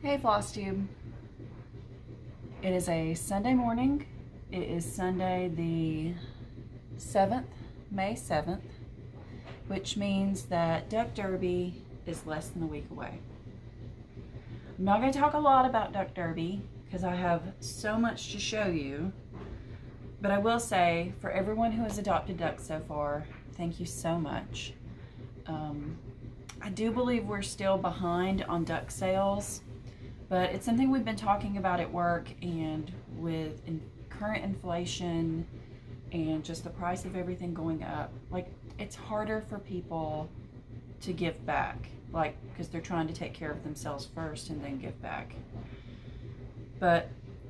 Hey Flosstube. It is a Sunday morning. It is Sunday the 7th, May 7th, which means that Duck Derby is less than a week away. I'm not going to talk a lot about Duck Derby because I have so much to show you, but I will say for everyone who has adopted ducks so far, thank you so much. I do believe we're still behind on duck sales, but it's something we've been talking about at work, and with current inflation and just the price of everything going up, like, it's harder for people to give back, like, because they're trying to take care of themselves first and then give back. But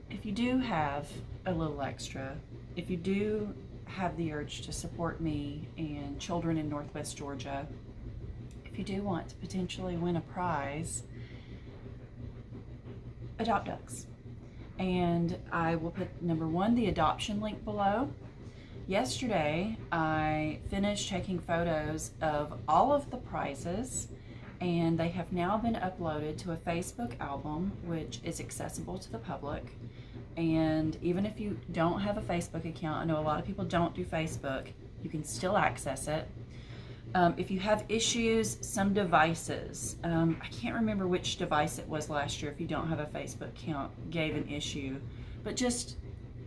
if you do have a little extra, if you do have the urge to support me and children in Northwest Georgia, if you do want to potentially win a prize, adopt ducks. And I will put, number one, the adoption link below. Yesterday, I finished taking photos of all of the prizes, and they have now been uploaded to a Facebook album, which is accessible to the public. And even if you don't have a Facebook account, I know a lot of people don't do Facebook, you can still access it. If you have issues, some devices, I can't remember which device it was last year, if you don't have a Facebook account, gave an issue. But just,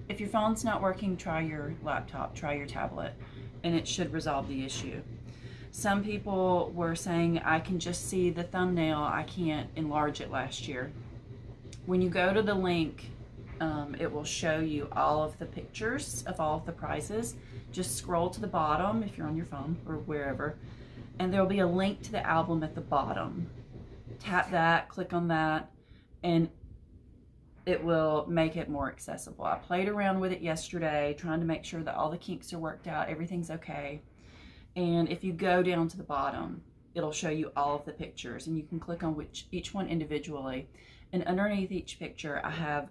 if your phone's not working, try your laptop, try your tablet, and it should resolve the issue. Some people were saying, I can just see the thumbnail, I can't enlarge it last year. When you go to the link, it will show you all of the pictures of all of the prizes. Just scroll to the bottom if you're on your phone or wherever, and there'll be a link to the album at the bottom. Tap that, click on that, and it will make it more accessible. I played around with it yesterday, trying to make sure that all the kinks are worked out, everything's okay. And if you go down to the bottom, it'll show you all of the pictures, and you can click on each one individually. And underneath each picture, I have,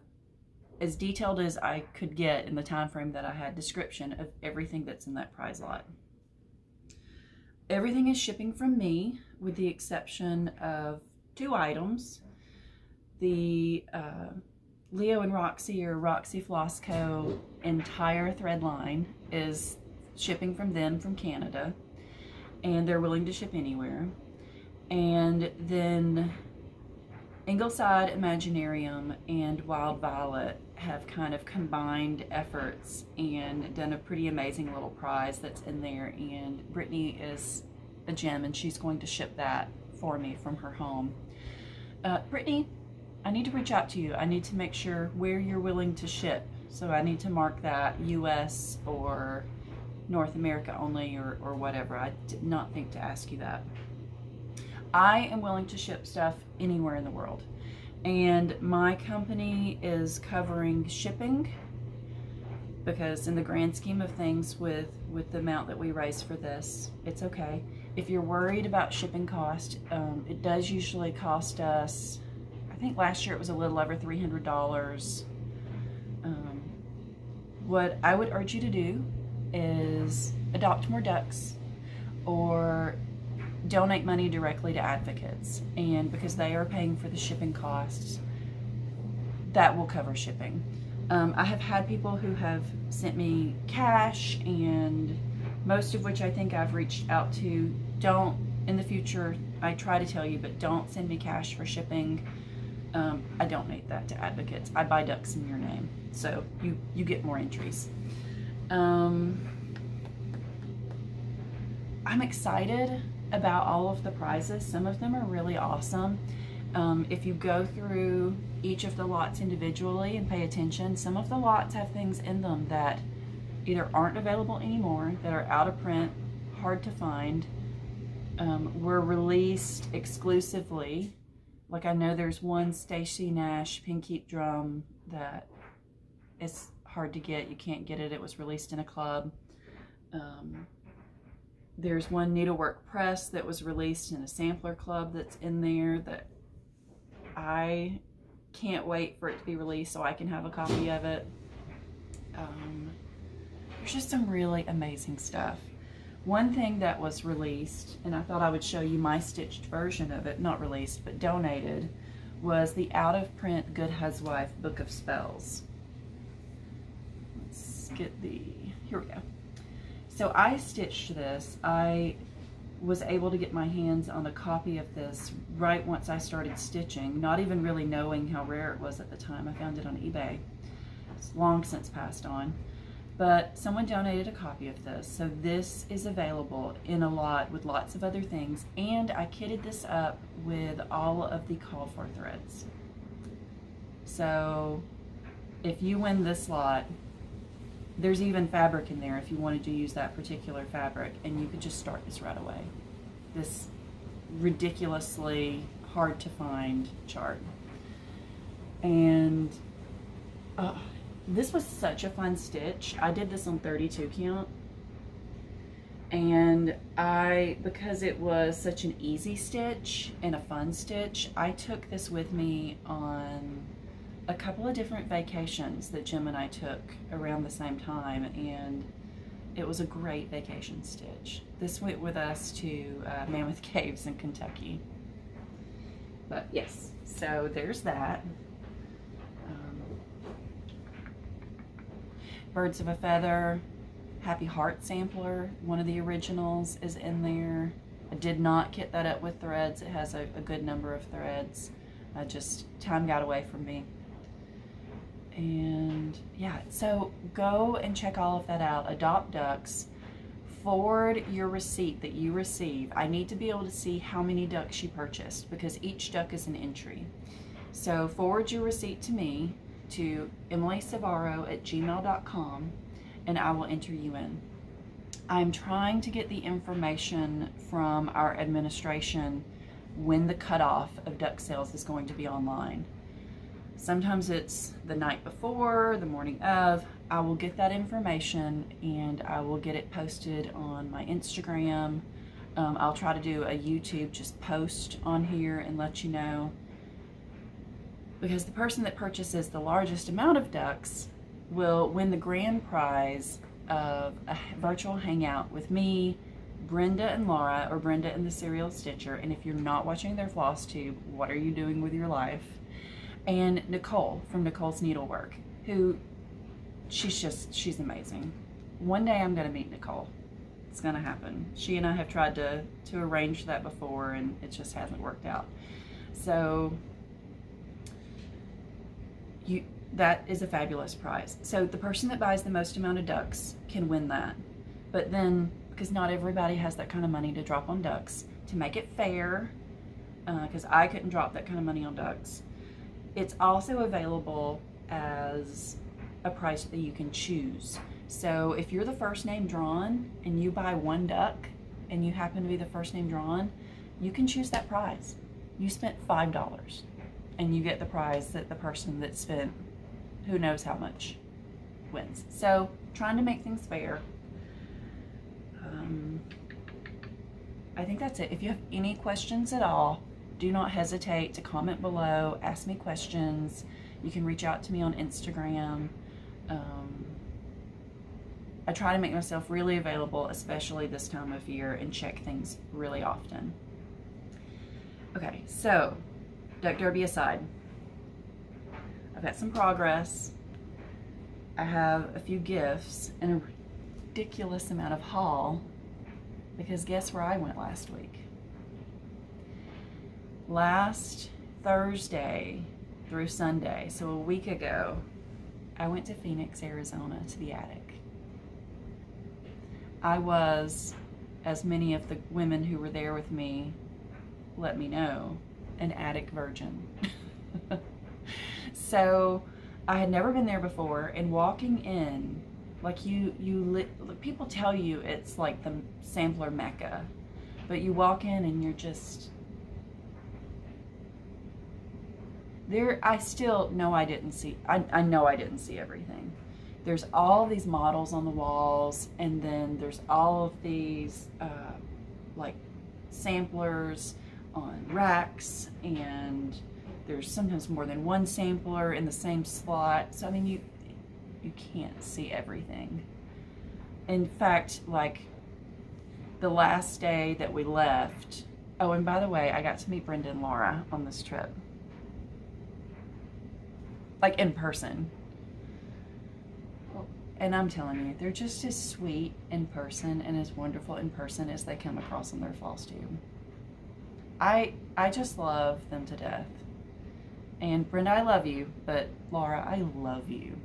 as detailed as I could get in the time frame that I had, description of everything that's in that prize lot. Everything is shipping from me, with the exception of 2 items. The Leo and Roxy, or Roxy Floss Co. entire thread line is shipping from them from Canada, and they're willing to ship anywhere. And then Ingleside Imaginarium and Wild Violet have kind of combined efforts and done a pretty amazing little prize that's in there, and Brittany is a gem, and she's going to ship that for me from her home. Brittany, I need to reach out to you. I need to make sure where you're willing to ship, so I need to mark that US or North America only, or whatever. I did not think to ask you that. I am willing to ship stuff anywhere in the world, and my company is covering shipping, because in the grand scheme of things, with the amount that we raise for this, it's okay. If you're worried about shipping cost, it does usually cost us, I think last year it was a little over $300. What I would urge you to do is adopt more ducks, or donate money directly to advocates, and because they are paying for the shipping costs, that will cover shipping. I have had people who have sent me cash, and most of which I think I've reached out to. Don't, in the future, I try to tell you, but don't send me cash for shipping. I donate that to advocates. I buy ducks in your name, so you get more entries. I'm excited about all of the prizes. Some of them are really awesome. If you go through each of the lots individually and pay attention, some of the lots have things in them that either aren't available anymore, that are out of print, hard to find, were released exclusively. Like, I know there's one Stacy Nash Pinkeep drum that is hard to get. You can't get it. It was released in a club. There's one needlework press that was released in a sampler club that's in there that I can't wait for it to be released so I can have a copy of it. There's just some really amazing stuff. One thing that was released, and I thought I would show you my stitched version of it, not released, but donated, was the out-of-print Good Huswife Book of Spells. Let's get here we go. So I stitched this. I was able to get my hands on a copy of this right once I started stitching, not even really knowing how rare it was at the time. I found it on eBay. It's long since passed on. But someone donated a copy of this, so this is available in a lot with lots of other things, and I kitted this up with all of the called for threads. So if you win this lot, there's even fabric in there if you wanted to use that particular fabric, and you could just start this right away. This ridiculously hard to find chart. And this was such a fun stitch. I did this on 32 count, and because it was such an easy stitch and a fun stitch, I took this with me on a couple of different vacations that Jim and I took around the same time, and it was a great vacation stitch. This went with us to Mammoth Caves in Kentucky. But yes, so there's that. Birds of a Feather, Happy Heart sampler, one of the originals is in there. I did not kit that up with threads. It has a good number of threads. Time got away from me. And yeah, so go and check all of that out. Adopt Ducks. Forward your receipt that you receive. I need to be able to see how many ducks you purchased because each duck is an entry. So forward your receipt to me, to emilyciavarro@gmail.com, and I will enter you in. I'm trying to get the information from our administration when the cutoff of duck sales is going to be online. Sometimes it's the night before, the morning of. I will get that information and I will get it posted on my Instagram. I'll try to do a YouTube just post on here and let you know. Because the person that purchases the largest amount of ducks will win the grand prize of a virtual hangout with me, Brenda and Laura, or Brenda and the Serial Stitcher. And if you're not watching their Flosstube, what are you doing with your life? And Nicole from Nicole's Needlework, who she's amazing. One day I'm gonna meet Nicole. It's gonna happen. She and I have tried to arrange that before, and it just hasn't worked out. So that is a fabulous prize. So the person that buys the most amount of ducks can win that. But then, because not everybody has that kind of money to drop on ducks, to make it fair, because I couldn't drop that kind of money on ducks, it's also available as a price that you can choose. So if you're the first name drawn and you buy one duck and you happen to be the first name drawn, you can choose that prize. You spent $5 and you get the prize that the person that spent who knows how much wins. So trying to make things fair. I think that's it. If you have any questions at all, do not hesitate to comment below, ask me questions. You can reach out to me on Instagram. I try to make myself really available, especially this time of year, and check things really often. Okay, so Duck Derby aside, I've got some progress. I have a few gifts and a ridiculous amount of haul, because guess where I went last week? Last Thursday through Sunday, so a week ago, I went to Phoenix, Arizona to the attic. I was, as many of the women who were there with me let me know, an attic virgin. So I had never been there before, and walking in, like people tell you it's like the sampler mecca, but you walk in and you're just there. I still know I didn't see, I know I didn't see everything. There's all these models on the walls, and then there's all of these like samplers on racks, and there's sometimes more than one sampler in the same slot. So I mean, you can't see everything. In fact, like the last day that we left, oh, and by the way, I got to meet Brenda and Laura on this trip. like in person. And I'm telling you, they're just as sweet in person and as wonderful in person as they come across on their Flosstube. I just love them to death. And Brenda, I love you, but Laura, I love you.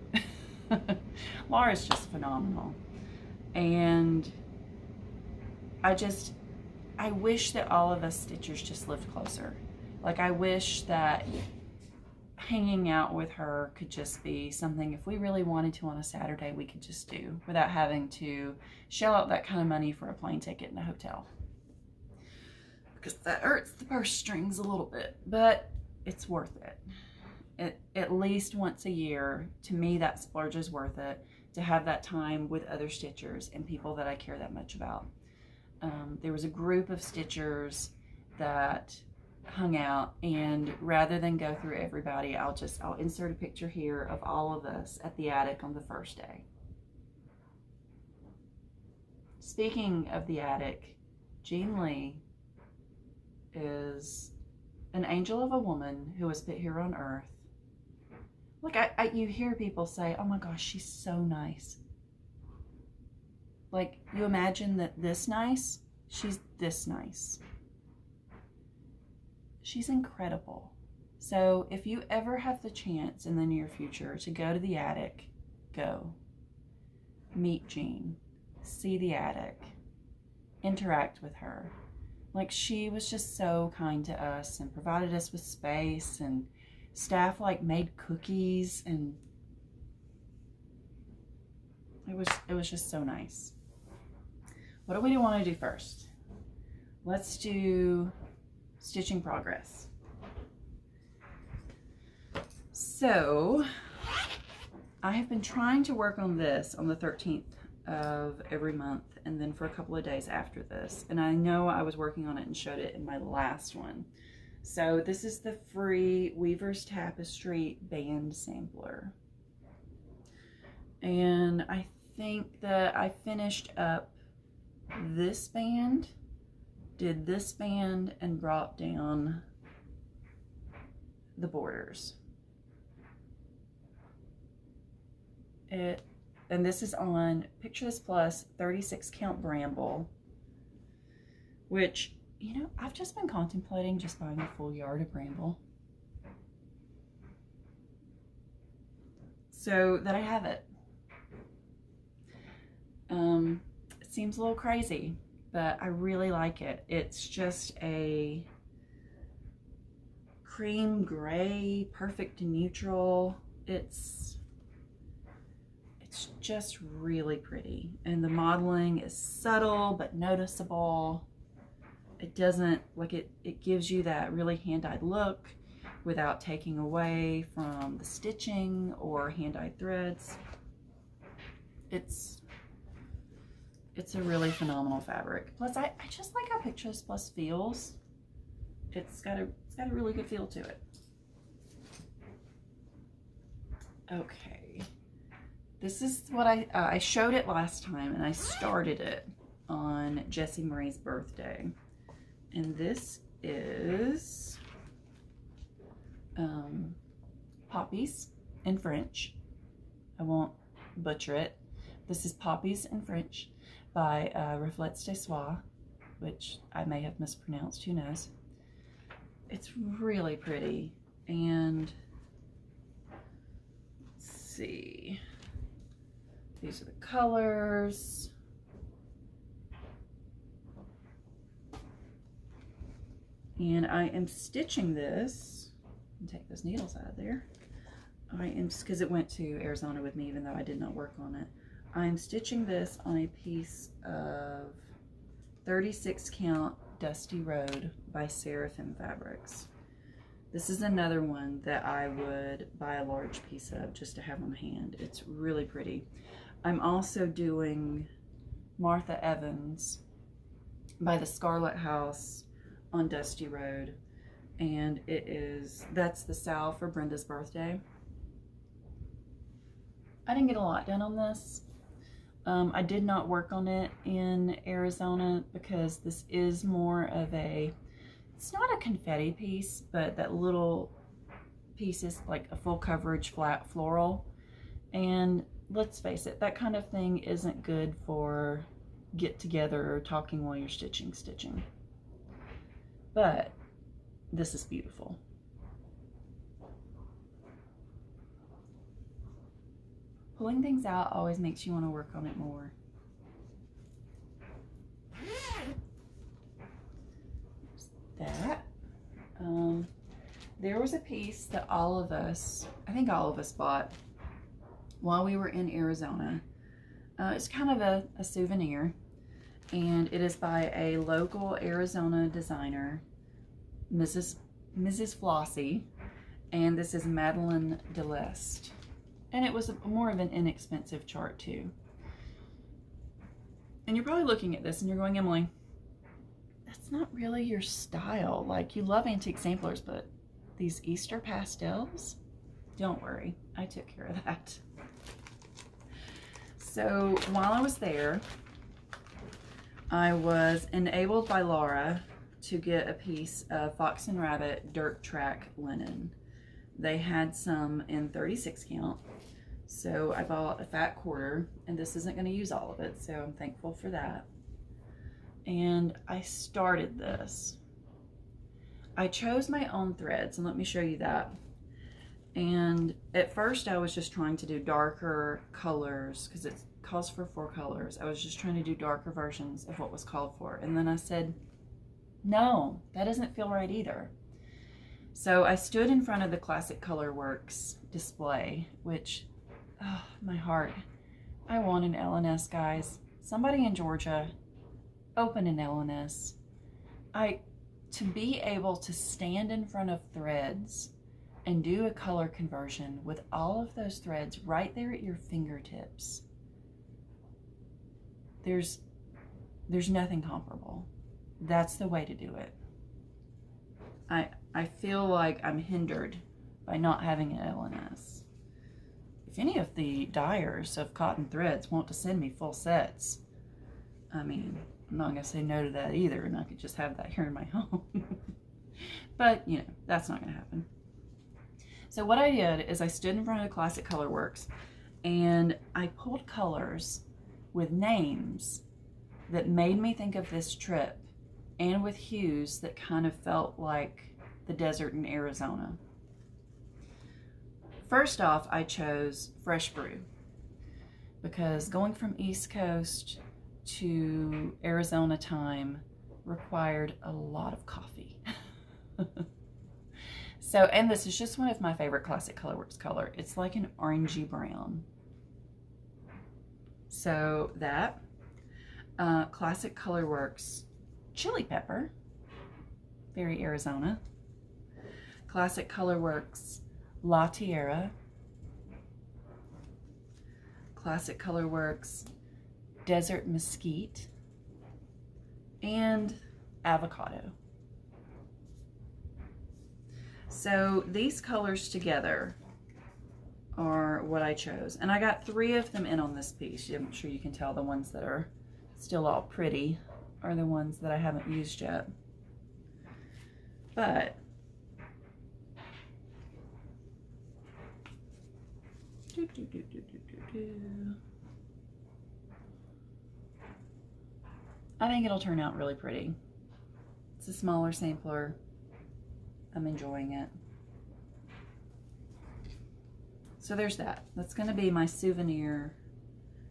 Laura's just phenomenal. And I wish that all of us stitchers just lived closer. Like, I wish that hanging out with her could just be something, if we really wanted to on a Saturday, we could just do without having to shell out that kind of money for a plane ticket and a hotel. Because that hurts the purse strings a little bit, but it's worth it. At least once a year, to me, that splurge is worth it, to have that time with other stitchers and people that I care that much about. There was a group of stitchers that hung out, and rather than go through everybody, I'll insert a picture here of all of us at the attic on the first day. Speaking of the attic, Jean Lee is an angel of a woman who was put here on earth. Like, you hear people say, oh my gosh, she's so nice. Like, you imagine that this nice, she's this nice. She's incredible. So if you ever have the chance in the near future to go to the attic, go. Meet Jean. See the attic. Interact with her. Like, she was just so kind to us and provided us with space, and staff like made cookies, and it was just so nice. What do we want to do first? Let's do stitching progress. So I have been trying to work on this on the 13th of every month, and then for a couple of days after this. And I know I was working on it and showed it in my last one. So this is the free Weaver's Tapestry band sampler. And I think that I finished up this band, did this band, and brought down the borders. And this is on Picture This Plus 36 count bramble, which, you know, I've just been contemplating just buying a full yard of bramble so that I have it. It seems a little crazy, but I really like it. It's just a cream gray, perfect neutral. It's just really pretty, and the modeling is subtle but noticeable. It doesn't, like, it gives you that really hand-dyed look without taking away from the stitching or hand-dyed threads. It's a really phenomenal fabric. Plus, I just like how Picture This Plus feels. It's got a really good feel to it. Okay, this is what I showed it last time, and I started it on Jessie Marie's birthday. And this is Poppies in French. I won't butcher it. This is Poppies in French by Reflets de Soie, which I may have mispronounced, who knows. It's really pretty, and let's see. These are the colors. And I am stitching this, and take those needles out of there. I am, just because it went to Arizona with me, even though I did not work on it. I'm stitching this on a piece of 36 count Dusty Road by Seraphim Fabrics. This is another one that I would buy a large piece of just to have on hand. It's really pretty. I'm also doing Martha Evans by the Scarlet House on Dusty Road, and that's the salve for Brenda's birthday. I didn't get a lot done on this. I did not work on it in Arizona because this is more of it's not a confetti piece, but that little pieces, like a full coverage flat floral. And let's face it, that kind of thing isn't good for get together or talking while you're stitching. But this is beautiful. Pulling things out always makes you want to work on it more. That. There was a piece that all of us, I think all of us bought while we were in Arizona. It's kind of a souvenir, and it is by a local Arizona designer, Mrs. Flossie, and this is Madeline Deleste. And it was more of an inexpensive chart too. And you're probably looking at this and you're going, Emily, that's not really your style. Like, you love antique samplers, but these Easter pastels? Don't worry, I took care of that. So while I was there, I was enabled by Laura to get a piece of Fox and Rabbit dirt track linen. They had some in 36 count. So I bought a fat quarter, and this isn't going to use all of it, so I'm thankful for that. And I started this. I chose my own threads, and let me show you that. And at first I was just trying to do darker colors because it calls for 4 colors. I was just trying to do darker versions of what was called for. And then I said, no, that doesn't feel right either. So I stood in front of the Classic Color Works display, which, oh, my heart, I want an LNS, guys. Somebody in Georgia, open an LNS. To be able to stand in front of threads and do a color conversion with all of those threads right there at your fingertips, there's nothing comparable. That's the way to do it. I feel like I'm hindered by not having an LNS. If any of the dyers of cotton threads want to send me full sets, I mean, I'm not going to say no to that either, and I could just have that here in my home. But, you know, that's not going to happen. So what I did is I stood in front of the Classic Color Works, and I pulled colors with names that made me think of this trip, and with hues that kind of felt like the desert in Arizona. First off, I chose Fresh Brew, because going from East Coast to Arizona time required a lot of coffee. So, and this is just one of my favorite Classic Color Works color. It's like an orangey brown. So that, Classic Color Works Chili Pepper, very Arizona. Classic Color Works La Tierra. Classic Color Works Desert Mesquite, and Avocado. So these colors together are what I chose. And I got 3 of them in on this piece. I'm sure you can tell the ones that are still all pretty are the ones that I haven't used yet. But I think it'll turn out really pretty. It's a smaller sampler. I'm enjoying it. So there's that. That's going to be my souvenir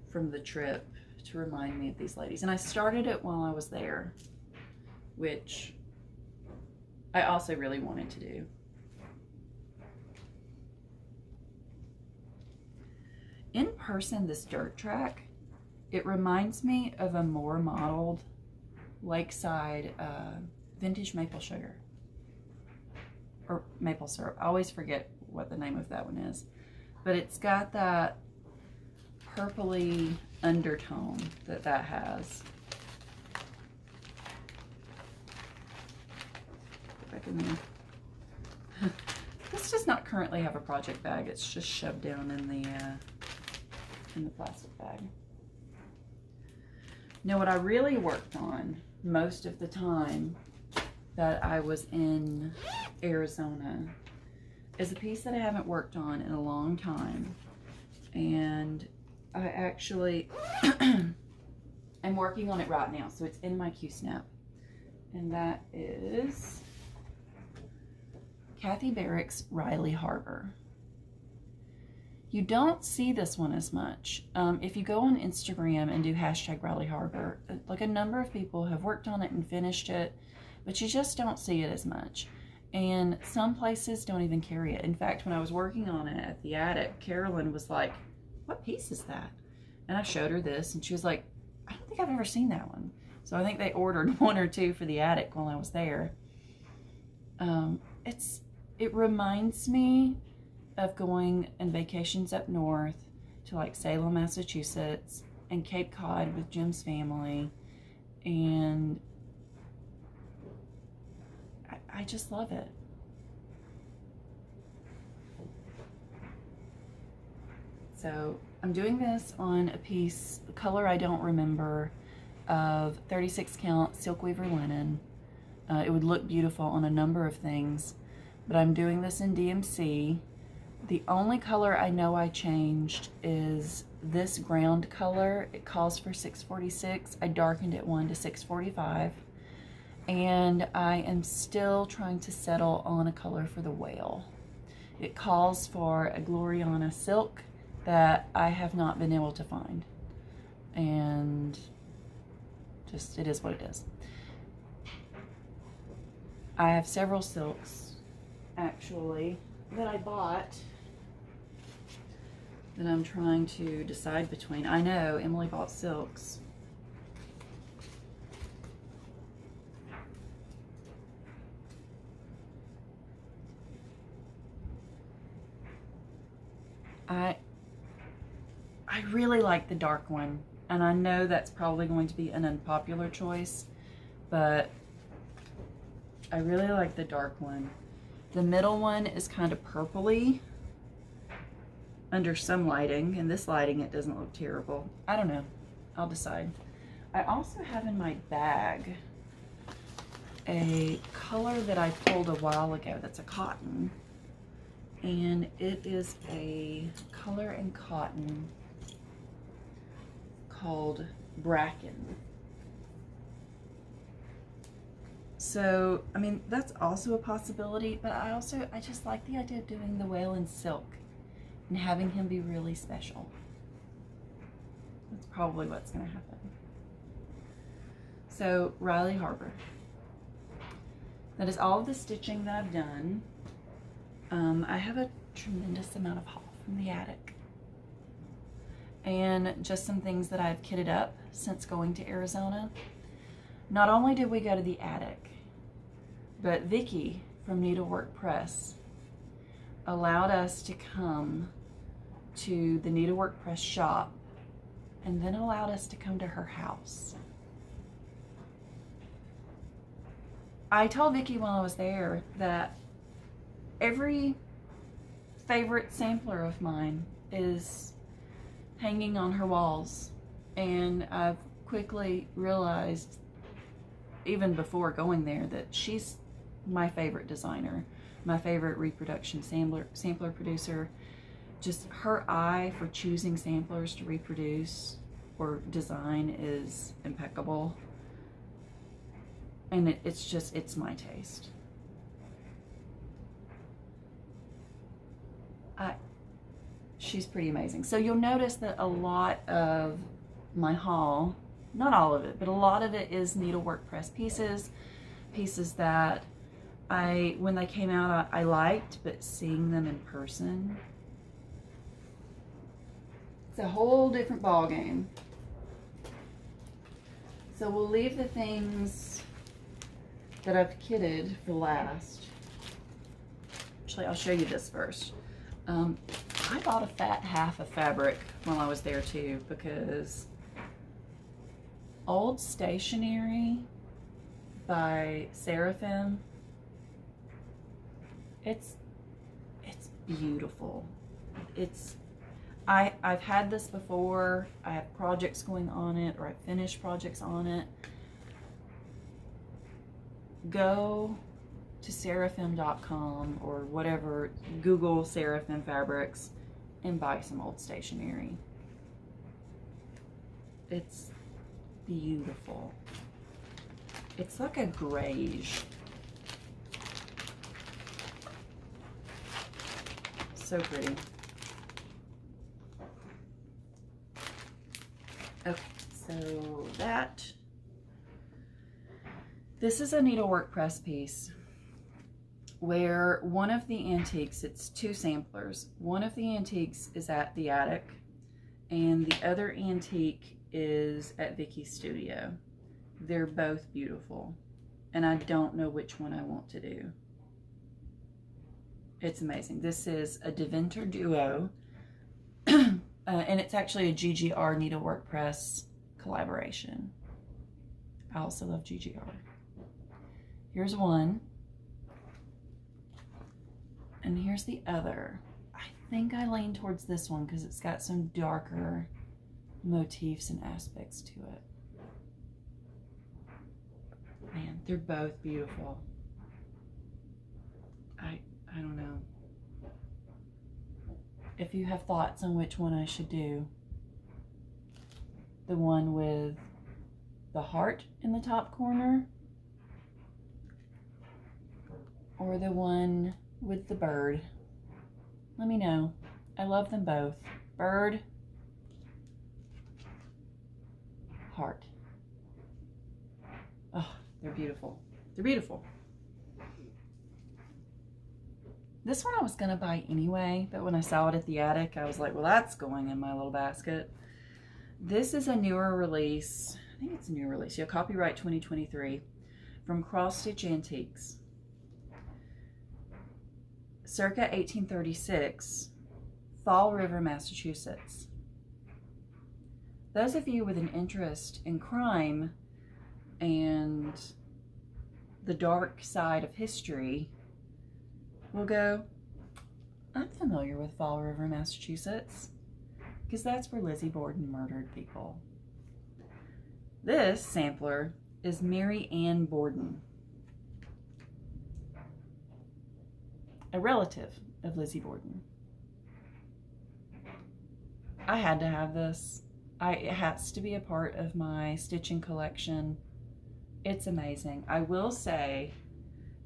from the trip to remind me of these ladies. And I started it while I was there, which I also really wanted to do. In person, this dirt track, it reminds me of a more modeled lakeside vintage maple sugar or maple syrup. I always forget what the name of that one is, but it's got that purpley undertone that has. Get back in there. This does not currently have a project bag. It's just shoved down in the plastic bag. Now, what I really worked on most of the time that I was in Arizona, is a piece that I haven't worked on in a long time. And I actually am working on it right now. So it's in my Q-Snap. And that is Kathy Barrick's Riley Harbor. You don't see this one as much. If you go on Instagram and do hashtag Riley Harbor, like a number of people have worked on it and finished it, but you just don't see it as much. And some places don't even carry it. In fact, when I was working on it at the attic, Carolyn was like, "What piece is that?" And I showed her this, and she was like, "I don't think I've ever seen that one." So I think they ordered one or two for the attic while I was there. It reminds me of going on vacations up north to like Salem, Massachusetts, and Cape Cod with Jim's family. And I just love it. So I'm doing this on a piece, a color I don't remember, of 36 count silk weaver linen. It would look beautiful on a number of things, but I'm doing this in DMC. The only color I know I changed is this ground color. It calls for 646. I darkened it 1 to 645. And I am still trying to settle on a color for the whale. It calls for a Gloriana silk that I have not been able to find. And just, it is what it is. I have several silks, actually, that I bought that I'm trying to decide between. I know Emily bought silks. I really like the dark one, and I know that's probably going to be an unpopular choice, but I really like the dark one. The middle one is kind of purpley under some lighting. In this lighting, it doesn't look terrible. I don't know. I'll decide. I also have in my bag a color that I pulled a while ago that's a cotton. And it is a color in cotton called Bracken. So, I mean, that's also a possibility, but I just like the idea of doing the whale in silk and having him be really special. That's probably what's going to happen. So, Riley Harbor. That is all of the stitching that I've done. I have a tremendous amount of haul from the attic. And just some things that I've kitted up since going to Arizona. Not only did we go to the attic, but Vicky from Needlework Press allowed us to come to the Needlework Press shop and then allowed us to come to her house. I told Vicky while I was there that every favorite sampler of mine is hanging on her walls, and I've quickly realized, even before going there, that she's my favorite designer, my favorite reproduction sampler producer. Just her eye for choosing samplers to reproduce or design is impeccable, and it's my taste. She's pretty amazing. So you'll notice that a lot of my haul, not all of it, but a lot of it is Needlework Press pieces that when they came out, I liked, but seeing them in person, it's a whole different ball game. So we'll leave the things that I've kitted for last. Actually, I'll show you this first. I bought a fat half of fabric while I was there too, because Old Stationery by Seraphim, it's beautiful. I've had this before. I have projects going on it, or I've finished projects on it. Go to seraphim.com or whatever, Google Seraphim Fabrics and buy some old stationery. It's beautiful. It's like a grayish. So pretty. Okay, so this is a needlework press piece where one of the antiques, it's two samplers. One of the antiques is at the attic and the other antique is at Vicky's studio. They're both beautiful and I don't know which one I want to do. It's amazing. This is a Deventer Duo and it's actually a GGR needlework press collaboration. I also love GGR. Here's one. And here's the other. I think I lean towards this one because it's got some darker motifs and aspects to it. Man, they're both beautiful. I don't know. If you have thoughts on which one I should do, the one with the heart in the top corner or the one with the bird, let me know. I love them both. Bird, heart. Oh, they're beautiful. They're beautiful. This one I was gonna buy anyway, but when I saw it at the attic, I was like, well, that's going in my little basket. This is a newer release. I think it's a new release. Yeah, copyright 2023 from Cross Stitch Antiques. Circa 1836, Fall River, Massachusetts. Those of you with an interest in crime and the dark side of history will go, I'm familiar with Fall River, Massachusetts, because that's where Lizzie Borden murdered people. This sampler is Mary Ann Borden, a relative of Lizzie Borden. I had to have this. It has to be a part of my stitching collection. It's amazing. I will say,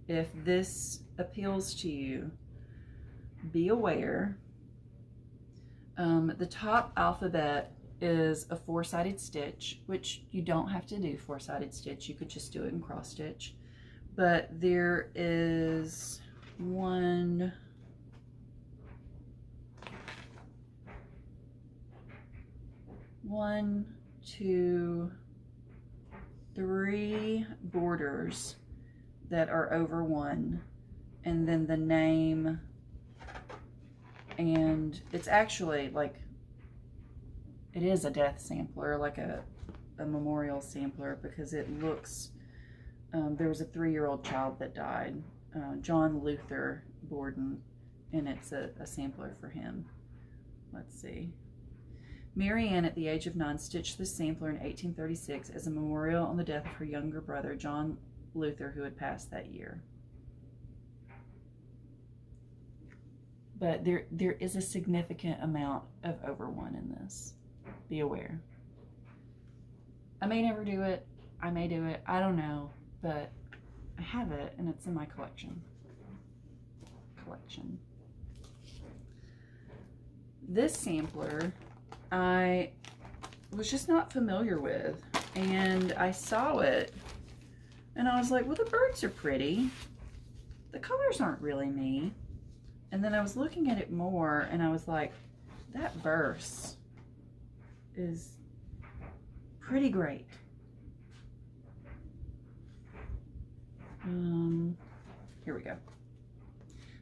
if this appeals to you, be aware. The top alphabet is a 4-sided stitch, which you don't have to do 4-sided stitch. You could just do it in cross stitch. But there is 1, 2, 3 borders that are over 1, and then the name, and it's actually like, it is a death sampler, like a memorial sampler, because it looks, there was a 3-year-old child that died, John Luther Borden, and it's a sampler for him. Let's see. Mary Ann, at the age of 9, stitched this sampler in 1836 as a memorial on the death of her younger brother, John Luther, who had passed that year. But there is a significant amount of over 1 in this. Be aware. I may never do it. I may do it. I don't know. But I have it, and it's in my collection. This sampler I was just not familiar with, and I saw it and I was like, well, the birds are pretty, the colors aren't really me. And then I was looking at it more and I was like, that verse is pretty great. Here we go.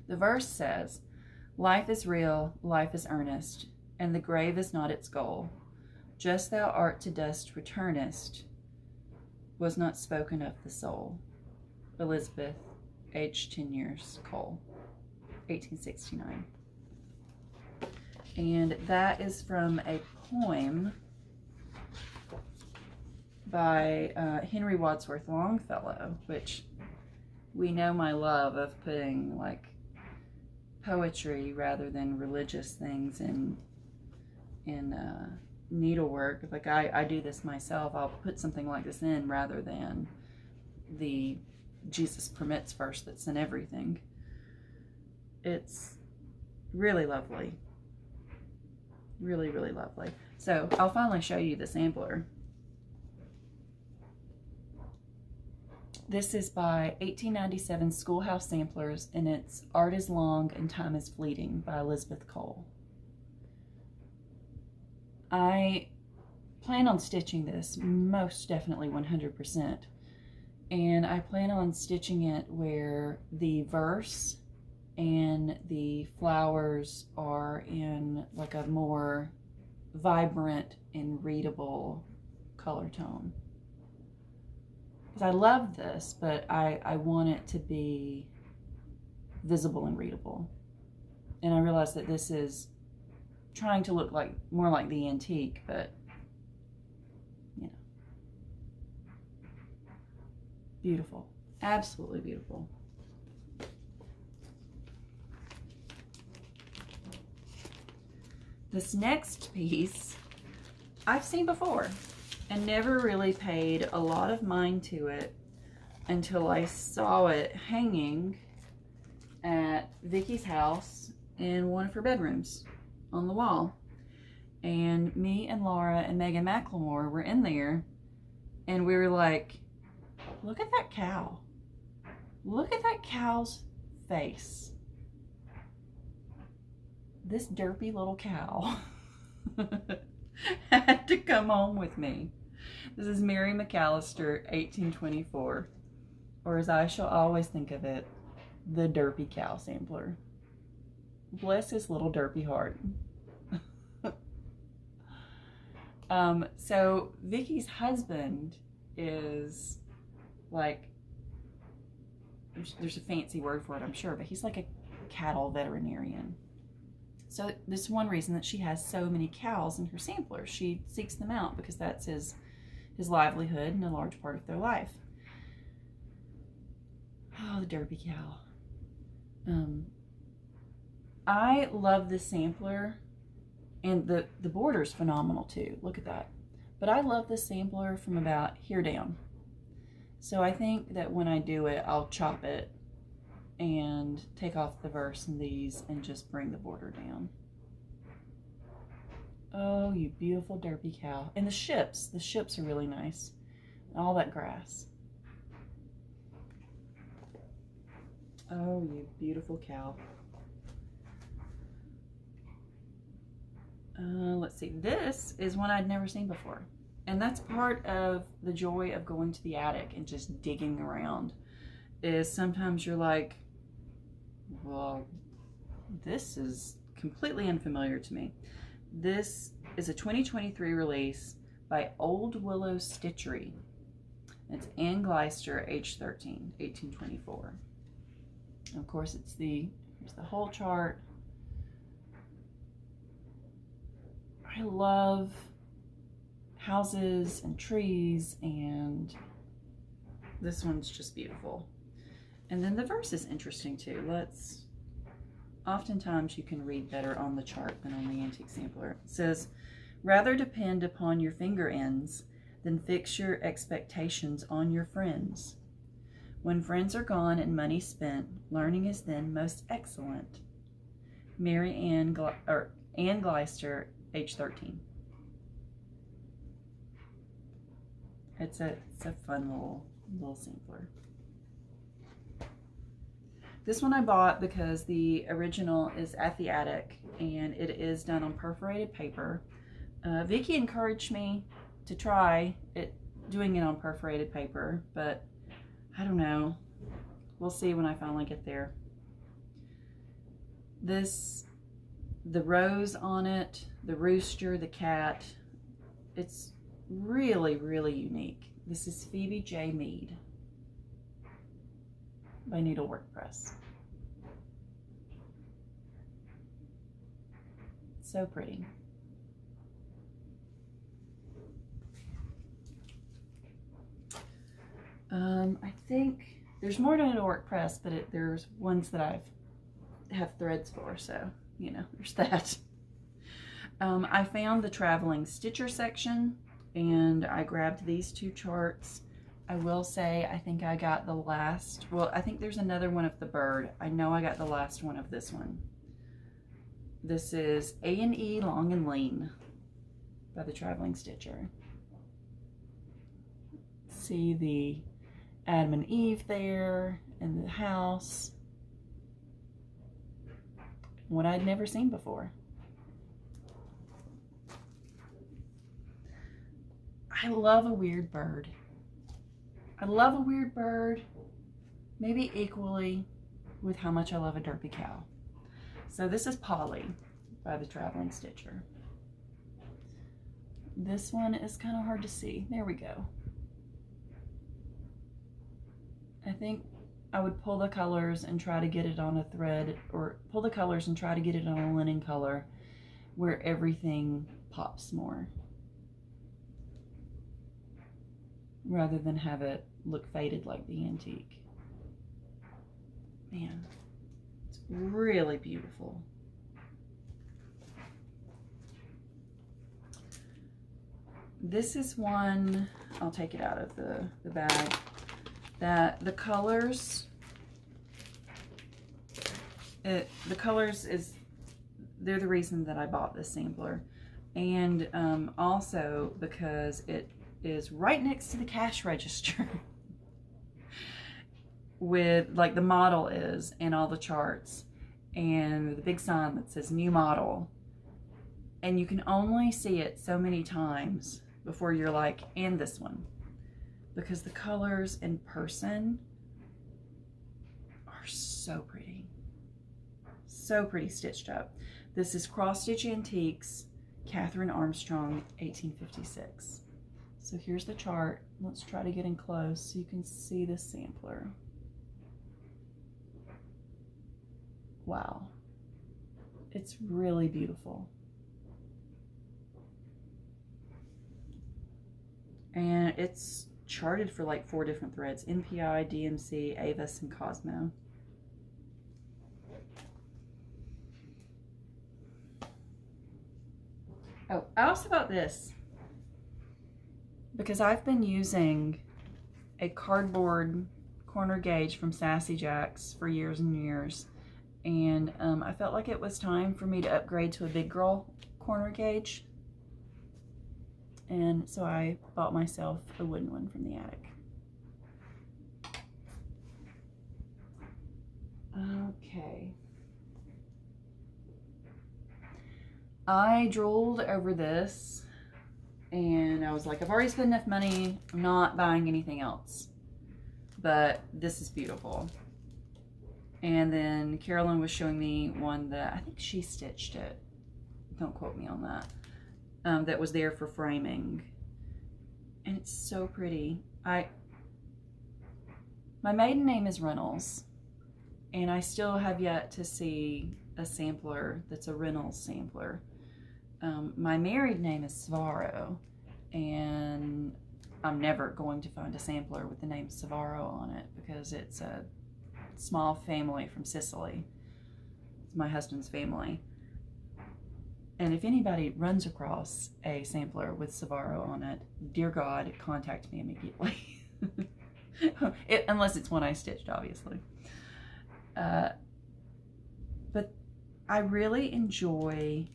The verse says, life is real, life is earnest, and the grave is not its goal. Just thou art to dust returnest, was not spoken of the soul. Elizabeth, aged 10 years, Cole, 1869. And that is from a poem by Henry Wadsworth Longfellow, which we know my love of putting like poetry rather than religious things in needlework. Like I do this myself. I'll put something like this in rather than the Jesus permits verse that's in everything. It's really lovely. Really, really lovely. So I'll finally show you the sampler. This is by 1897 Schoolhouse Samplers, and it's Art is Long and Time is Fleeting by Elizabeth Cole. I plan on stitching this most definitely 100%. And I plan on stitching it where the verse and the flowers are in like a more vibrant and readable color tone. Because I love this, but I want it to be visible and readable. And I realize that this is trying to look like more like the antique, but you know, beautiful, absolutely beautiful. This next piece I've seen before and never really paid a lot of mind to it until I saw it hanging at Vicky's house in one of her bedrooms on the wall. And me and Laura and Megan McLemore were in there, and we were like, look at that cow. Look at that cow's face. This derpy little cow had to come home with me. This is Mary McAllister, 1824, or as I shall always think of it, the derpy cow sampler. Bless his little derpy heart. So Vicky's husband is like, there's a fancy word for it, I'm sure, but he's like a cattle veterinarian. So this is one reason that she has so many cows in her samplers. She seeks them out because that's his livelihood and a large part of their life. Oh, the derpy cow. I love this sampler, and the border's phenomenal too. Look at that. But I love this sampler from about here down. So I think that when I do it, I'll chop it and take off the verse in these and just bring the border down. Oh, you beautiful derpy cow. And the ships are really nice. All that grass. Oh, you beautiful cow. Let's see, this is one I'd never seen before. And that's part of the joy of going to the attic and just digging around, is sometimes you're like, well, this is completely unfamiliar to me. This is a 2023 release by Old Willow Stitchery. It's Ann Gleister, age 13, 1824. And of course, here's the whole chart. I love houses and trees, and this one's just beautiful. And then the verse is interesting too. Oftentimes you can read better on the chart than on the antique sampler. It says, rather depend upon your finger ends than fix your expectations on your friends. When friends are gone and money spent, learning is then most excellent. Mary Ann Gleister, age 13. It's a fun little sampler. This one I bought because the original is at the attic and it is done on perforated paper. Vicki encouraged me to try doing it on perforated paper, but I don't know. We'll see when I finally get there. The rose on it, the rooster, the cat, it's really, really unique. This is Phoebe J. Mead by Needlework Press. So pretty. I think There's more to a work press, but there's ones that have threads for, so, you know, there's that. I found the traveling stitcher section, and I grabbed these 2 charts. I will say, I think I got the last, well, I think there's another one of the bird. I know I got the last one of this one. This is A&E Long and Lean by the Traveling Stitcher. See the Adam and Eve there in the house. What I'd never seen before. I love a weird bird. I love a weird bird, maybe equally with how much I love a derpy cow. So this is Polly by the Traveling Stitcher. This one is kind of hard to see. There we go. I think I would pull the colors and try to get it on a thread, or pull the colors and try to get it on a linen color where everything pops more, rather than have it look faded like the antique. Man, it's really beautiful. This is one, I'll take it out of the bag, that the colors, they're the reason that I bought this sampler. And also because it is right next to the cash register with, like, the model is, and all the charts, and the big sign that says new model. And you can only see it so many times before you're like, and this one. Because the colors in person are so pretty. So pretty stitched up. This is Cross Stitch Antiques, Catherine Armstrong, 1856. So here's the chart. Let's try to get in close so you can see this sampler. Wow. It's really beautiful. And it's charted for like 4 different threads: NPI, DMC, Avis, and Cosmo. Oh, I also bought this because I've been using a cardboard corner gauge from Sassy Jacks for years and years. And I felt like it was time for me to upgrade to a big girl corner gauge. And so I bought myself a wooden one from the attic. Okay. I drooled over this and I was like, I've already spent enough money. I'm not buying anything else. But this is beautiful. And then Carolyn was showing me one that I think she stitched it. Don't quote me on that. That was there for framing. And it's so pretty. My maiden name is Reynolds. And I still have yet to see a sampler that's a Reynolds sampler. My married name is Ciavarro. And I'm never going to find a sampler with the name Ciavarro on it because it's a small family from Sicily. It's my husband's family. And if anybody runs across a sampler with Ciavarro on it, dear God, contact me immediately. Unless it's one I stitched, obviously. But I really enjoy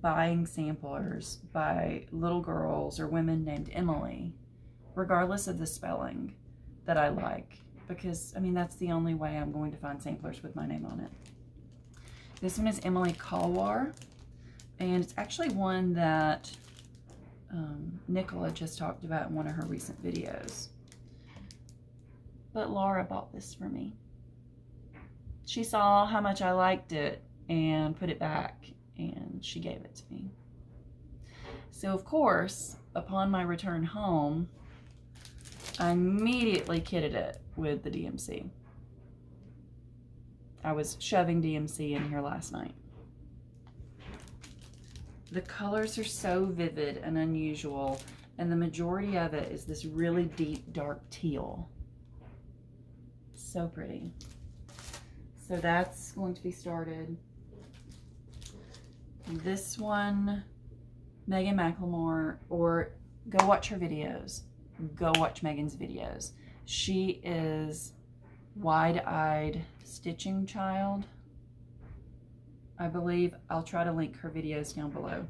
buying samplers by little girls or women named Emily, regardless of the spelling that I like. Because, I mean, that's the only way I'm going to find samplers with my name on it. This one is emilyciavarro. And it's actually one that Nicola just talked about in one of her recent videos. But Laura bought this for me. She saw how much I liked it and put it back, and she gave it to me. So, of course, upon my return home, I immediately kitted it with the DMC. I was shoving DMC in here last night. The colors are so vivid and unusual, and the majority of it is this really deep, dark teal. So pretty. So that's going to be started. This one, Megan McLemore, or go watch her videos. Go watch Megan's videos. She is Wide-Eyed Stitching Child, I believe. I'll try to link her videos down below.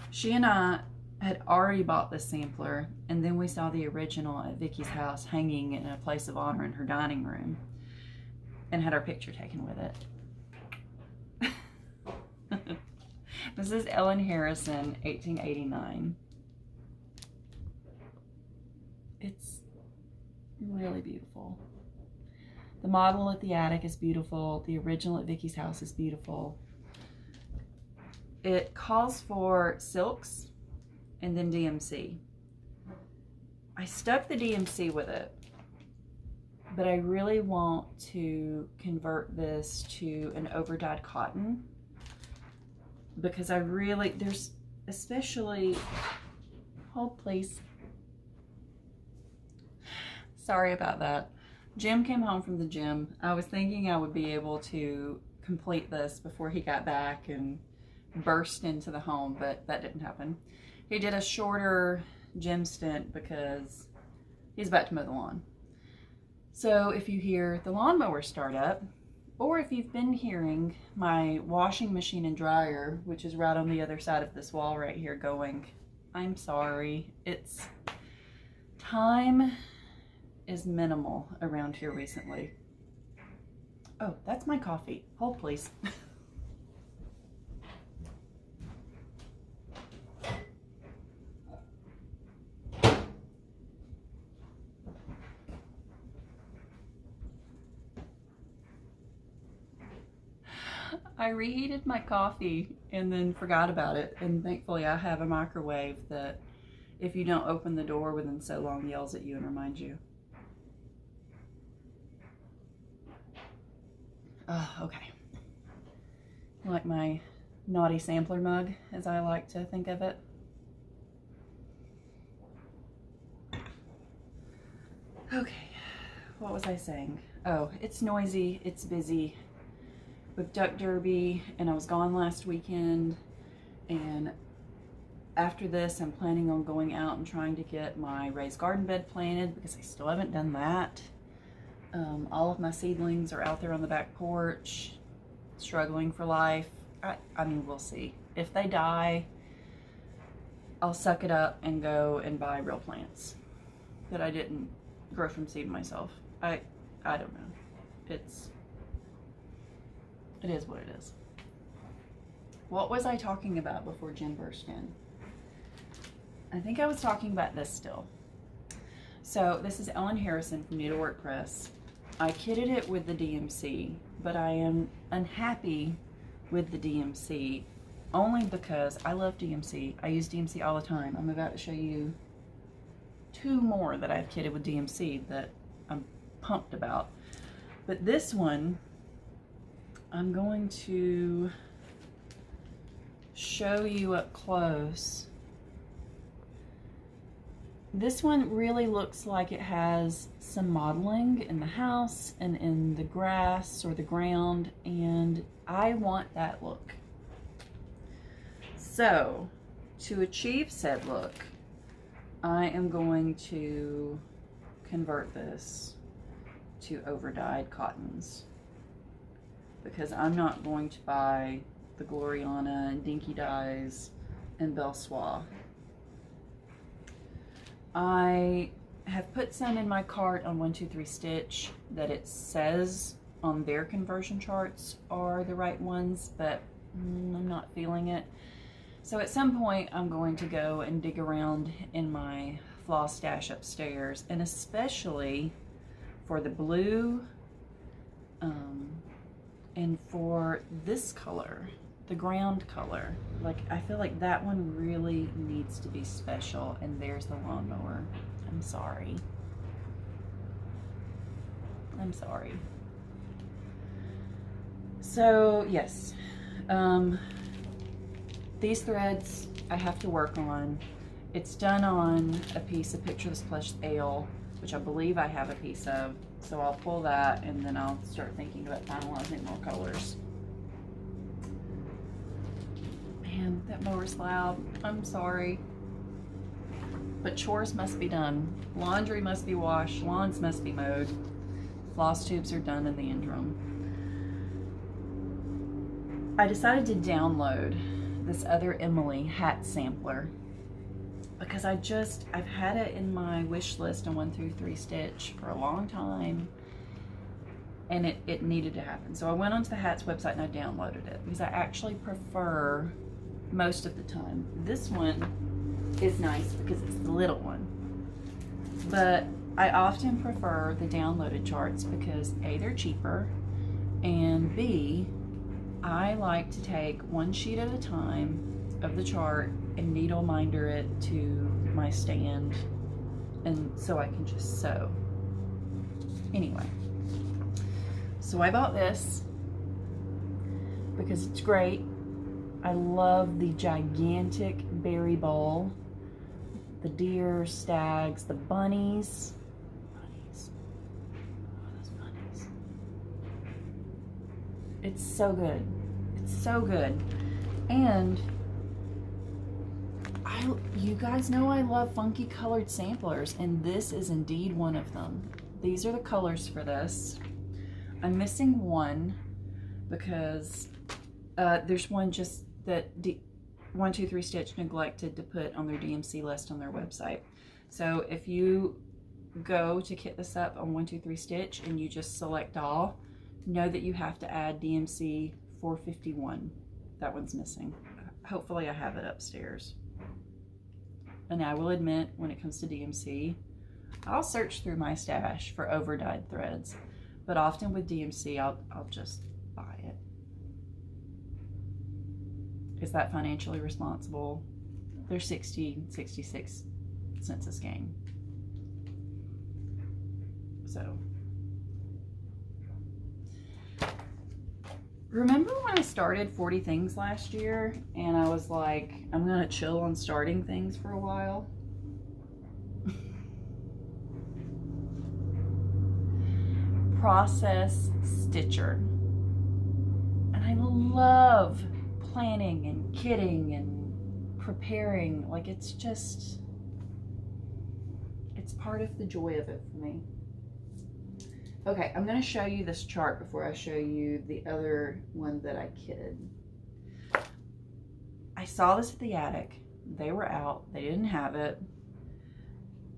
She and I had already bought this sampler, and then we saw the original at Vicky's house hanging in a place of honor in her dining room, and had our picture taken with it. This is Ellen Harrison, 1889. It's really beautiful. The model at the attic is beautiful. The original at Vicky's house is beautiful. It calls for silks and then DMC. I stuck the DMC with it, but I really want to convert this to an over-dyed cotton, because I really, there's especially, hold please. Sorry about that. Jim came home from the gym. I was thinking I would be able to complete this before he got back and burst into the home, but that didn't happen. He did a shorter gym stint because he's about to mow the lawn. So if you hear the lawnmower start up, or if you've been hearing my washing machine and dryer, which is right on the other side of this wall right here going, I'm sorry. It's time is minimal around here recently. Oh, that's my coffee. Hold please. I reheated my coffee and then forgot about it, and thankfully I have a microwave that if you don't open the door within so long yells at you and reminds you. Okay. Like my naughty sampler mug, as I like to think of it. Okay, what was I saying? Oh, it's noisy, it's busy with Duck Derby, and I was gone last weekend, and after this I'm planning on going out and trying to get my raised garden bed planted, because I still haven't done that. All of my seedlings are out there on the back porch, struggling for life. I mean, we'll see. If they die, I'll suck it up and go and buy real plants that I didn't grow from seed myself. I don't know. It is what it is. What was I talking about before Jim burst in? I think I was talking about this still. So this is Ellen Harrison from Needlework Press. I kitted it with the DMC, but I am unhappy with the DMC only because I love DMC. I use DMC all the time. I'm about to show you two more that I've kitted with DMC that I'm pumped about. But this one, I'm going to show you up close. This one really looks like it has some modeling in the house and in the grass or the ground, and I want that look. So, to achieve said look, I am going to convert this to over-dyed cottons, because I'm not going to buy the Gloriana and Dinky Dyes and Belle Soie. I have put some in my cart on 123 Stitch that it says on their conversion charts are the right ones, but I'm not feeling it. So at some point I'm going to go and dig around in my floss stash upstairs, and especially for the blue and for this color, the ground color. Like, I feel like that one really needs to be special, and there's the lawnmower. I'm sorry. I'm sorry. So, yes. These threads I have to work on. It's done on a piece of Picture This Plush Ale, which I believe I have a piece of. So I'll pull that and then I'll start thinking about finalizing more colors. Man, that mower's loud. I'm sorry. But chores must be done. Laundry must be washed. Lawns must be mowed. Floss tubes are done in the interim. I decided to download this other Emily hat sampler because I've had it in my wish list on 1-3 Stitch for a long time, and it needed to happen. So I went onto the Hats website and I downloaded it because I actually prefer, most of the time, this one is nice because it's the little one, but I often prefer the downloaded charts because A, they're cheaper, and B, I like to take one sheet at a time of the chart and needle minder it to my stand, and so I can just sew. Anyway, so I bought this because it's great. I love the gigantic berry bowl, the deer, stags, the bunnies. Oh, those bunnies. It's so good. It's so good. And you guys know I love funky colored samplers, and this is indeed one of them. These are the colors for this. I'm missing one because there's one just that 1-2-3 Stitch neglected to put on their DMC list on their website. So if you go to kit this up on 1-2-3 Stitch and you just select all, know that you have to add DMC 451. That one's missing. Hopefully I have it upstairs. And I will admit, when it comes to DMC, I'll search through my stash for over-dyed threads, but often with DMC, I'll just buy it. Is that financially responsible? They're 66 cents a skein. So, remember when I started 40 Things last year and I was like, I'm gonna chill on starting things for a while? Process Stitcher. And I love planning and kitting and preparing. Like, it's part of the joy of it for me. Okay, I'm going to show you this chart before I show you the other one that I kitted. I saw this at the attic. They were out. They didn't have it.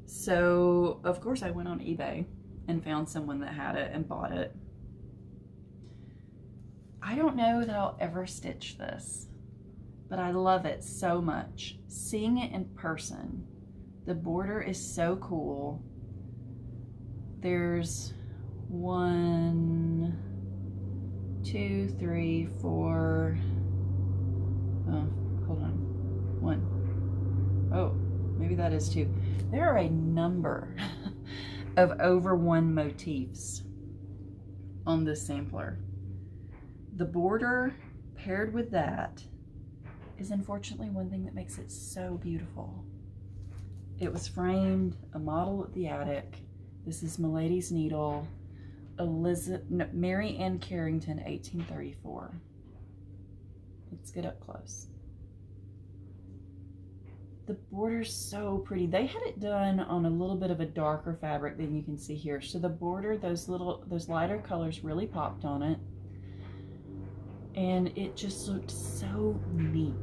So, of course, I went on eBay and found someone that had it and bought it. I don't know that I'll ever stitch this, but I love it so much. Seeing it in person, the border is so cool. There's 1, 2, 3, 4. Oh, hold on. 1. Oh, maybe that is 2. There are a number of over 1 motifs on this sampler. The border paired with that is unfortunately one thing that makes it so beautiful. It was framed, a model at the attic. This is Milady's needle, Mary Ann Carrington, 1834. Let's get up close. The border's so pretty. They had it done on a little bit of a darker fabric than you can see here. So the border, those lighter colors really popped on it. And it just looked so neat.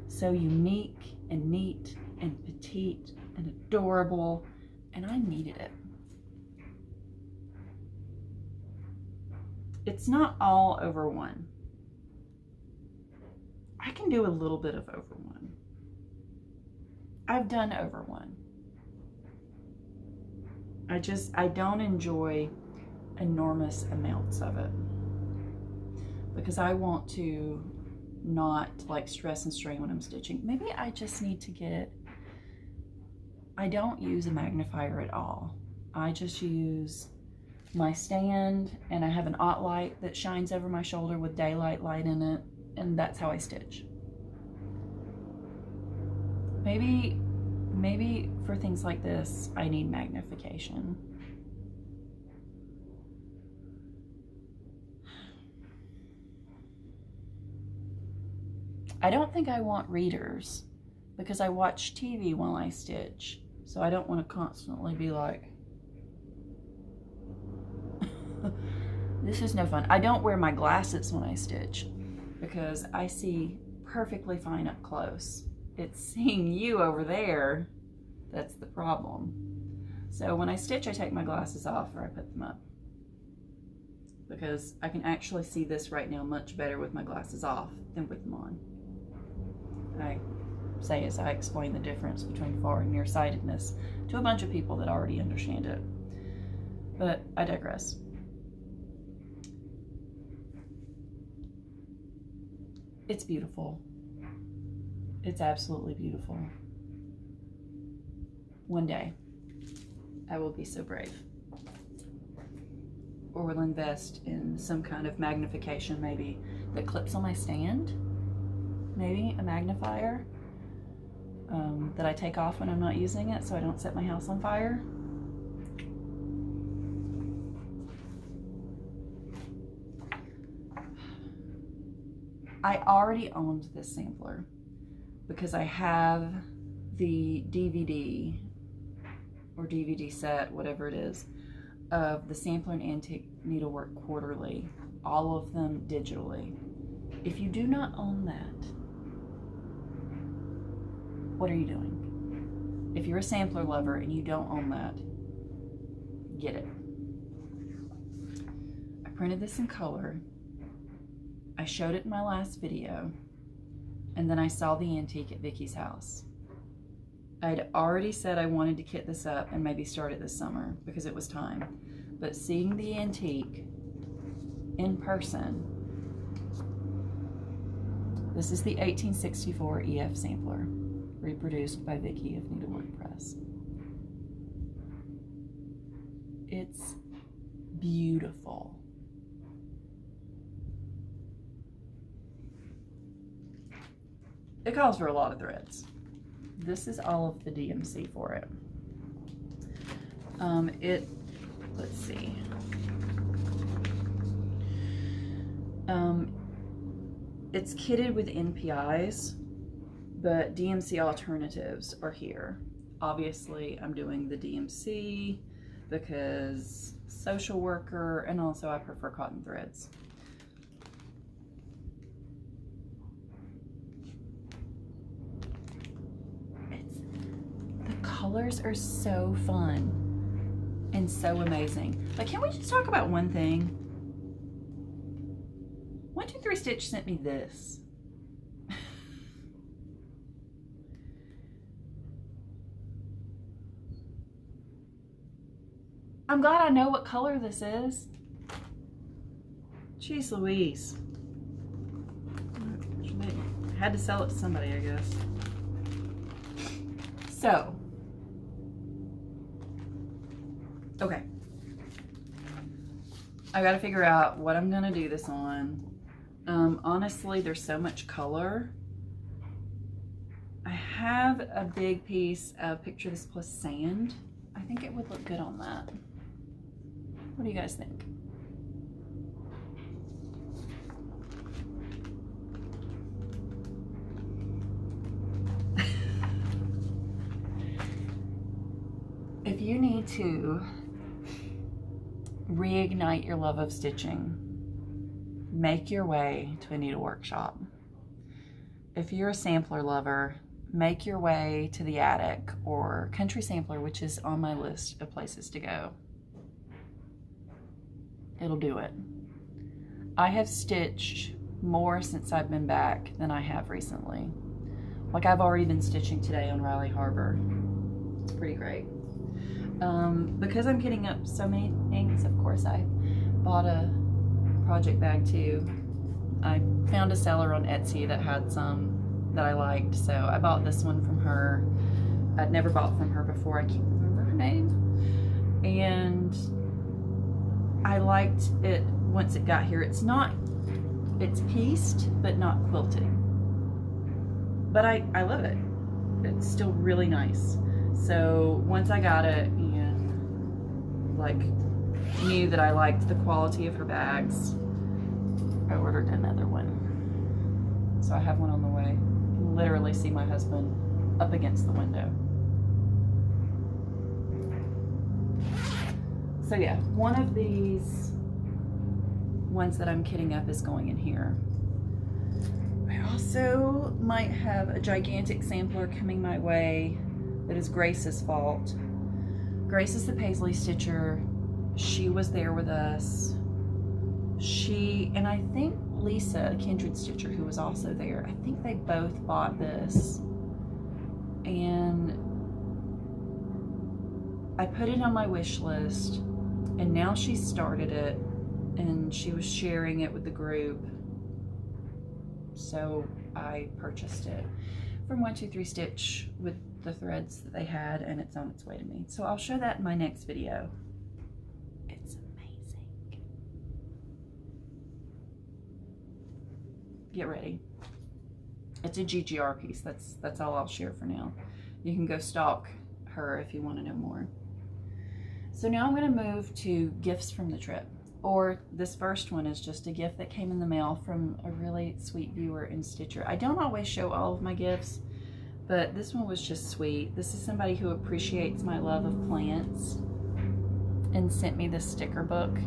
So unique and neat and petite and adorable. And I needed it. It's not all over 1. I can do a little bit of over 1. I've done over 1. I don't enjoy enormous amounts of it because I want to not like stress and strain when I'm stitching. Maybe I just need to get, I don't use a magnifier at all. I just use my stand, and I have an aught light that shines over my shoulder with daylight light in it, and that's how I stitch. Maybe for things like this, I need magnification. I don't think I want readers because I watch TV while I stitch. So I don't want to constantly be like, this is no fun. I don't wear my glasses when I stitch because I see perfectly fine up close. It's seeing you over there that's the problem. So when I stitch, I take my glasses off or I put them up because I can actually see this right now much better with my glasses off than with them on. I say as I explain the difference between far and nearsightedness to a bunch of people that already understand it. But I digress. It's beautiful. It's absolutely beautiful. One day, I will be so brave. Or will invest in some kind of magnification, maybe, that clips on my stand. Maybe a magnifier that I take off when I'm not using it so I don't set my house on fire. I already owned this sampler because I have the DVD or DVD set, whatever it is, of the Sampler and Antique Needlework Quarterly, all of them digitally. If you do not own that, what are you doing? If you're a sampler lover and you don't own that, get it. I printed this in color. I showed it in my last video, and then I saw the antique at Vicky's house. I'd already said I wanted to kit this up and maybe start it this summer because it was time. But seeing the antique in person, this is the 1864 EF sampler, reproduced by Vicky of Needlework Press. It's beautiful. It calls for a lot of threads. This is all of the DMC for it. Let's see. It's kitted with NPIs, but DMC alternatives are here. Obviously, I'm doing the DMC because social worker, and also I prefer cotton threads. The colors are so fun and so amazing. Like, can we just talk about one thing? 123 Stitch sent me this. I'm glad I know what color this is. Jeez Louise. Had to sell it to somebody, I guess. So, okay. I gotta figure out what I'm gonna do this on. Honestly, there's so much color. I have a big piece of Picture This Plus sand. I think it would look good on that. What do you guys think? If you need to reignite your love of stitching, make your way to a needlework shop. If you're a sampler lover, make your way to the attic or Country Sampler, which is on my list of places to go. It'll do it. I have stitched more since I've been back than I have recently. Like, I've already been stitching today on Riley Harbor. It's pretty great. Because I'm getting up so many things, of course, I bought a project bag too. I found a seller on Etsy that had some that I liked, so I bought this one from her. I'd never bought from her before. I can't remember her name. And I liked it once it got here. It's pieced, but not quilted. But I love it. It's still really nice. So once I got it and like knew that I liked the quality of her bags, I ordered another one. So I have one on the way. You can literally see my husband up against the window. So yeah, one of these ones that I'm kitting up is going in here. I also might have a gigantic sampler coming my way that is Grace's fault. Grace is the Paisley Stitcher. She was there with us. She, and I think Lisa, a Kindred Stitcher, who was also there, I think they both bought this. And I put it on my wish list, and now she started it, and she was sharing it with the group. So I purchased it from 123 Stitch with the threads that they had, and it's on its way to me. So I'll show that in my next video. It's amazing. Get ready. It's a GGR piece. That's all I'll share for now. You can go stalk her if you want to know more. So now I'm going to move to gifts from the trip. Or this first one is just a gift that came in the mail from a really sweet viewer and stitcher. I don't always show all of my gifts, but this one was just sweet. This is somebody who appreciates my love of plants and sent me this sticker book.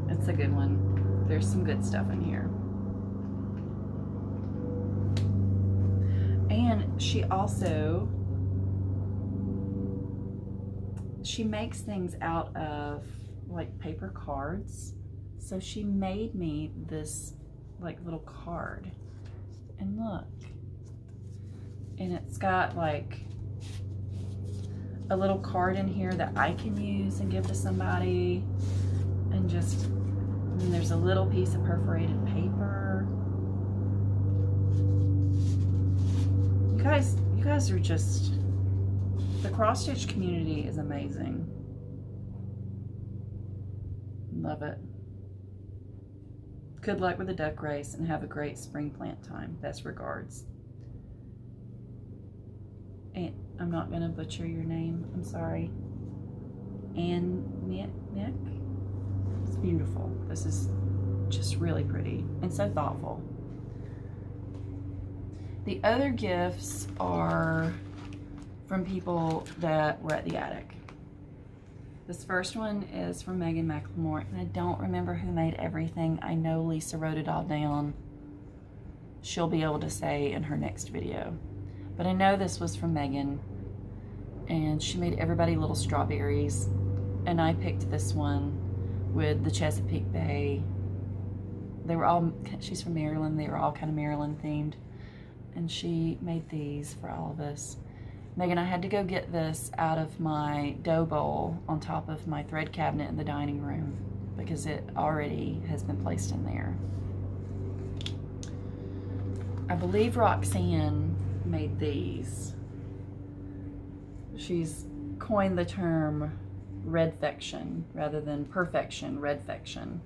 It's a good one. There's some good stuff in here. And she also, she makes things out of like paper cards. So she made me this like little card, and look, and it's got like a little card in here that I can use and give to somebody, and just, and there's a little piece of perforated paper. You guys are just, the cross stitch community is amazing. Love it. Good luck with the duck race and have a great spring plant time. Best regards. And I'm not gonna butcher your name, I'm sorry. Ann Mick? It's beautiful. This is just really pretty and so thoughtful. The other gifts are from people that were at the attic. This first one is from Megan McLemore, and I don't remember who made everything. I know Lisa wrote it all down. She'll be able to say in her next video. But I know this was from Megan, and she made everybody little strawberries, and I picked this one with the Chesapeake Bay. They were all, she's from Maryland, they were all kind of Maryland themed, and she made these for all of us. Megan, I had to go get this out of my dough bowl on top of my thread cabinet in the dining room because it already has been placed in there. I believe Roxanne made these. She's coined the term redfection rather than perfection, redfection.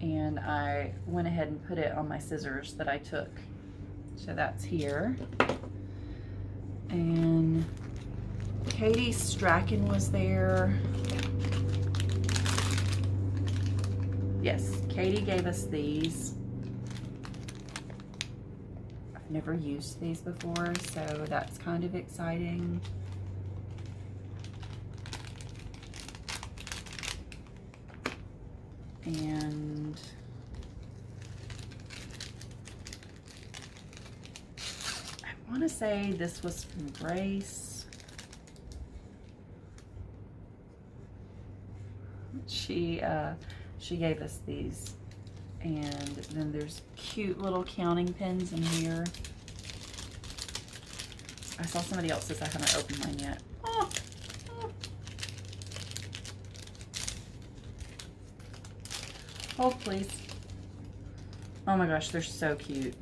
And I went ahead and put it on my scissors that I took. So that's here. And Katie Strachan was there. Yes, Katie gave us these. I've never used these before, so that's kind of exciting. And I want to say this was from Grace. She gave us these, and then there's cute little counting pins in here. I saw somebody else's. I haven't opened mine yet. Oh, oh. Hold, please. Oh my gosh, they're so cute.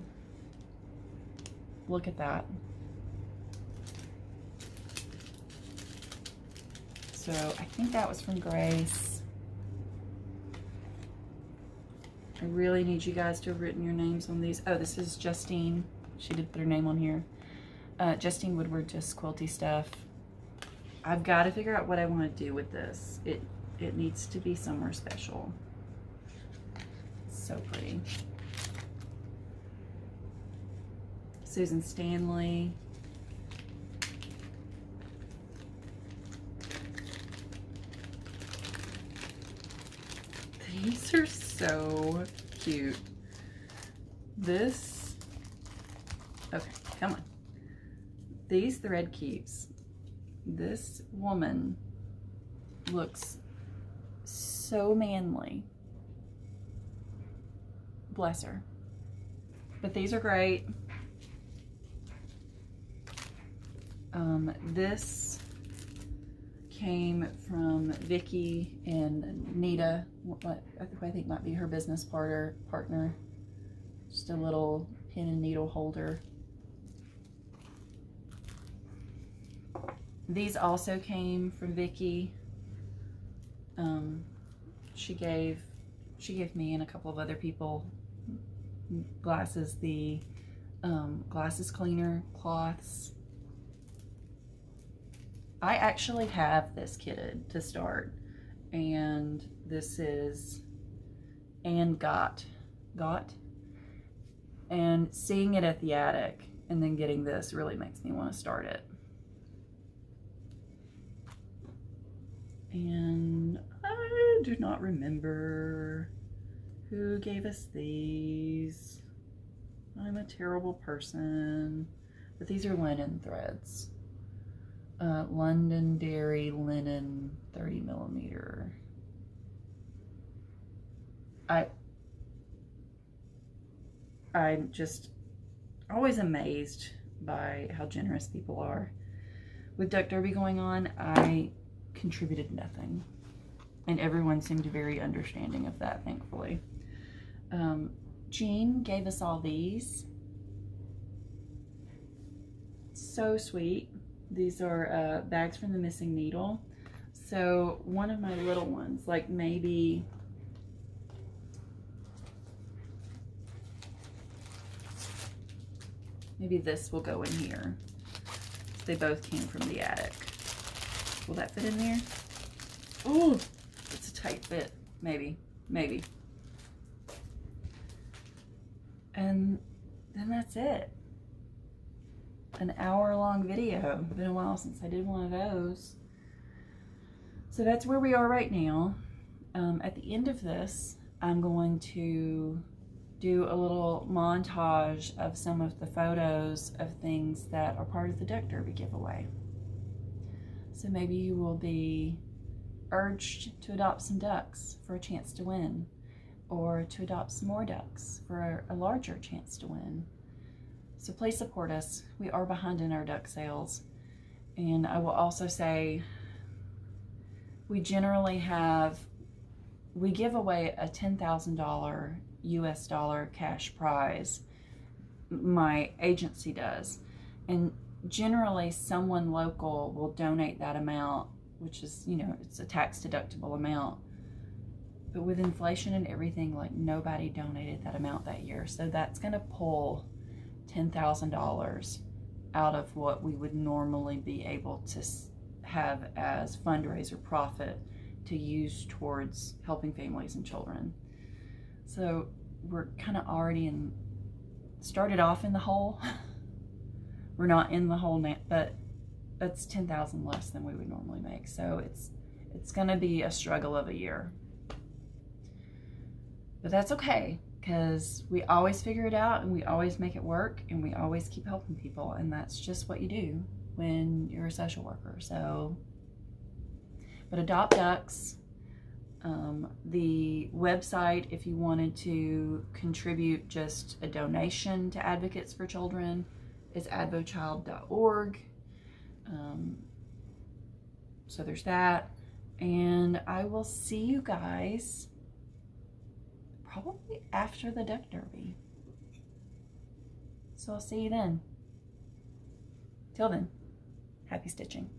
Look at that. So I think that was from Grace. I really need you guys to have written your names on these. Oh, this is Justine. She did put her name on here. Justine Woodward, just quilty stuff. I've got to figure out what I want to do with this. It needs to be somewhere special. So pretty. Susan Stanley. These are so cute. This, okay, come on. These thread keeps. This woman looks so manly. Bless her. But these are great. This came from Vicki and Nita, what I think might be her business partner. Just a little pin and needle holder. These also came from Vicki. She gave me and a couple of other people glasses, the glasses cleaner cloths. I actually have this kitted to start, and this is Anne Gott, and seeing it at the attic and then getting this really makes me want to start it. And I do not remember who gave us these. I'm a terrible person, but these are linen threads. Londonderry linen 30 millimeter. I'm just always amazed by how generous people are. With Duck Derby going on, I contributed nothing, and everyone seemed very understanding of that, thankfully. Jean gave us all these. So sweet. These are bags from the missing needle. So one of my little ones, like maybe this will go in here. They both came from the attic. Will that fit in there? Oh, it's a tight fit. Maybe. And then that's it. An hour-long video. Been a while since I did one of those. So that's where we are right now. At the end of this, I'm going to do a little montage of some of the photos of things that are part of the Duck Derby giveaway. So maybe you will be urged to adopt some ducks for a chance to win, or to adopt some more ducks for a larger chance to win. So please support us. We are behind in our duck sales. And I will also say, we generally we give away a $10,000 US dollar cash prize. My agency does. And generally someone local will donate that amount, which is, you know, it's a tax deductible amount. But with inflation and everything, like, nobody donated that amount that year. So that's gonna pull $10,000 out of what we would normally be able to have as fundraiser profit to use towards helping families and children. So we're kind of already started off in the hole. We're not in the hole now, but that's 10,000 less than we would normally make. So it's gonna be a struggle of a year. But that's okay, because we always figure it out and we always make it work and we always keep helping people, and that's just what you do when you're a social worker. So, but adopt ducks. The website, if you wanted to contribute just a donation to Advocates for Children, is advochild.org. So there's that. And I will see you guys probably after the Duck Derby. So I'll see you then. Till then, happy stitching.